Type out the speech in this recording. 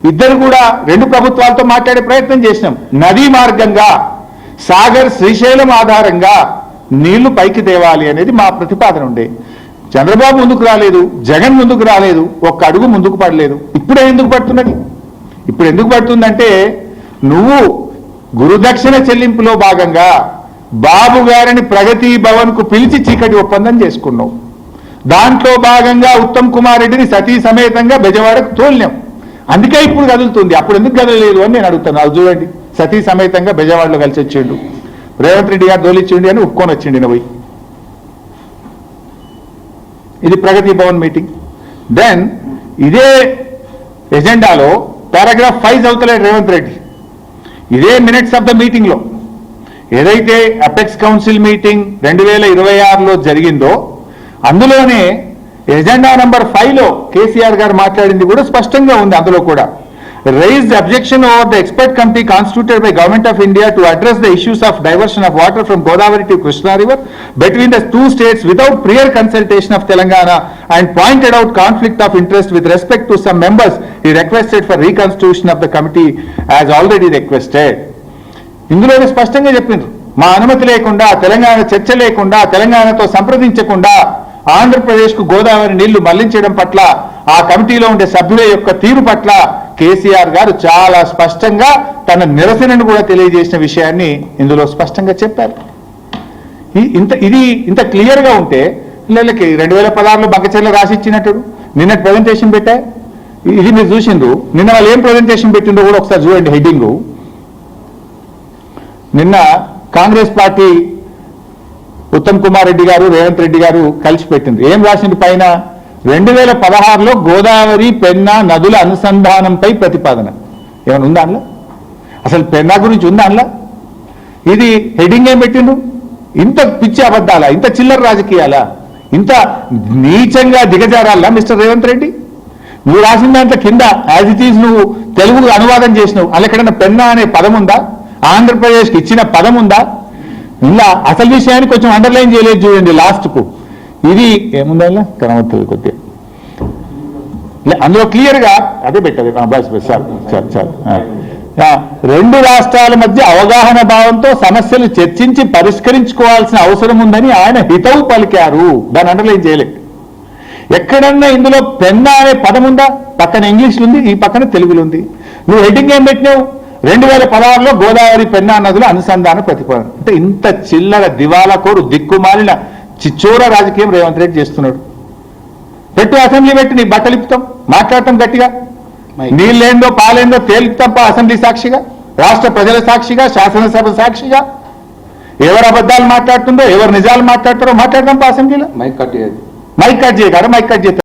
ఇద్దరు కూడా రెండు ప్రభుత్వాలతో మాట్లాడే ప్రయత్నం చేసినాం. నదీ మార్గంగా సాగర్ శ్రీశైలం ఆధారంగా నీళ్లు పైకి తేవాలి అనేది మా ప్రతిపాదన ఉండే. చంద్రబాబు ముందుకు రాలేదు, జగన్ ముందుకు రాలేదు, ఒక్క అడుగు ముందుకు పడలేదు. ఇప్పుడే ఎందుకు పడుతున్నది? ఇప్పుడు ఎందుకు పడుతుందంటే నువ్వు గురుదక్షిణ చెల్లింపులో భాగంగా బాబు గారిని ప్రగతి భవన్ కు పిలిచి చీకటి ఒప్పందం చేసుకున్నావు. దాంట్లో భాగంగా ఉత్తమ్ కుమార్ రెడ్డిని సతీ సమేతంగా బెజవాడకు తోలినాం. అందుకే ఇప్పుడు కదులుతుంది. అప్పుడు ఎందుకు కదలలేదు అని నేను అడుగుతాను. అది చూడండి, సతీ సమేతంగా బెజవాడలో కలిసి వచ్చిండు, రేవంత్ రెడ్డి గారు తోలిచ్చిండి అని ఒప్పుకొని వచ్చిండి పోయి. ఇది ప్రగతి భవన్ మీటింగ్. దెన్ ఇదే ఎజెండాలో పారాగ్రాఫ్ 5 చదువుతలేడు రేవంత్ రెడ్డి. ఇదే మినిట్స్ ఆఫ్ ద మీటింగ్ లో ఏదైతే అపెక్స్ కౌన్సిల్ మీటింగ్ 2026లో జరిగిందో అందులోనే ఎజెండా నంబర్ 5లో కేసీఆర్ గారు మాట్లాడింది కూడా స్పష్టంగా ఉంది. అందులో కూడా raised objection over the expert committee constituted by Government of India to address the issues of diversion of water from Godavari to Krishna River between the two states without prior consultation of Telangana and pointed out conflict of interest with respect to some members. He requested for reconstitution of the committee as already requested. ఇందులోనే స్పష్టంగా చెప్పిండ్రు, మా అనుమతి లేకుండా, తెలంగాణ చర్చ లేకుండా, తెలంగాణతో సంప్రదించకుండా ఆంధ్రప్రదేశ్కు గోదావరి నీళ్లు మళ్లించడం పట్ల ఆ కమిటీలో ఉండే సభ్యుల యొక్క తీరు పట్ల కేసీఆర్ గారు చాలా స్పష్టంగా తన నిరసనను కూడా తెలియజేసిన విషయాన్ని ఇందులో స్పష్టంగా చెప్పారు. ఇది ఇంత క్లియర్ గా ఉంటే పిల్లలకి 2016లో బగ్గచెర్ల రాసి ఇచ్చినట్టు నిన్న ప్రజెంటేషన్ పెట్టా. ఇది మీరు చూసిండ్రు. నిన్న వాళ్ళు ఏం ప్రజెంటేషన్ పెట్టిందో కూడా ఒకసారి చూడండి. హెడ్డింగ్ నిన్న కాంగ్రెస్ పార్టీ ఉత్తమ్ కుమార్ రెడ్డి గారు, రేవంత్ రెడ్డి గారు కలిసి పెట్టింది. ఏం రాసింది పైన? 2016లో గోదావరి పెన్నా నదుల అనుసంధానంపై ప్రతిపాదన. ఏమైనా ఉందా అందులో? అసలు పెన్నా గురించి ఉందా అందులో? ఇది హెడ్డింగ్ ఏం పెట్టిండు? ఇంత పిచ్చి అబద్ధాలా, ఇంత చిల్లర రాజకీయాలా, ఇంత నీచంగా దిగజారాలా మిస్టర్ రేవంత్ రెడ్డి? నువ్వు రాసిన దాంట్లో కింద యాజ్ ఇట్ ఈజ్ నువ్వు తెలుగు అనువాదం చేసినావు. అలా ఎక్కడన్నా పెన్నా అనే పదం ఉందా? ఆంధ్రప్రదేశ్కి ఇచ్చిన పదం ఉందా? ఇలా అసలు విషయాన్ని కొంచెం అండర్లైన్ చేయలేదు చూడండి లాస్ట్ కు. ఇది ఏముందా కనబడుతుంది కొద్దిగా అందులో క్లియర్ గా అదే పెట్టదు. రెండు రాష్ట్రాల మధ్య అవగాహన భావంతో సమస్యలు చర్చించి పరిష్కరించుకోవాల్సిన అవసరం ఉందని ఆయన హితవు పలికారు. దాన్ని అండర్లైన్ చేయలేదు. ఎక్కడన్నా ఇందులో పెన్నా అనే పదం ఉందా? పక్కన ఇంగ్లీష్లో ఉంది, ఈ పక్కన తెలుగులో ఉంది. నువ్వు హెడ్డింగ్ ఏం పెట్టినావు? 2016లో గోదావరి పెన్నా నదుల అనుసంధాన ప్రతిపాదన. అంటే ఇంత చిల్లర దివాలా కోరు దిక్కుమాలిన చిచ్చోర రాజకీయం రేవంత్ రెడ్డి చేస్తున్నాడు. పెట్టు, అసెంబ్లీ పెట్టి నీ బట్టలిపుతాం, మాట్లాడటం గట్టిగా, నీళ్ళేందో పాలేందో తేలిపుతాం అసెంబ్లీ సాక్షిగా, రాష్ట్ర ప్రజల సాక్షిగా, శాసనసభ సాక్షిగా. ఎవరు అబద్ధాలు మాట్లాడుతుందో, ఎవరు నిజాలు మాట్లాడతారో మాట్లాడదాం అసెంబ్లీలో. మైక్ కట్ చేయగారు, మైక్ కట్ చేస్తారు.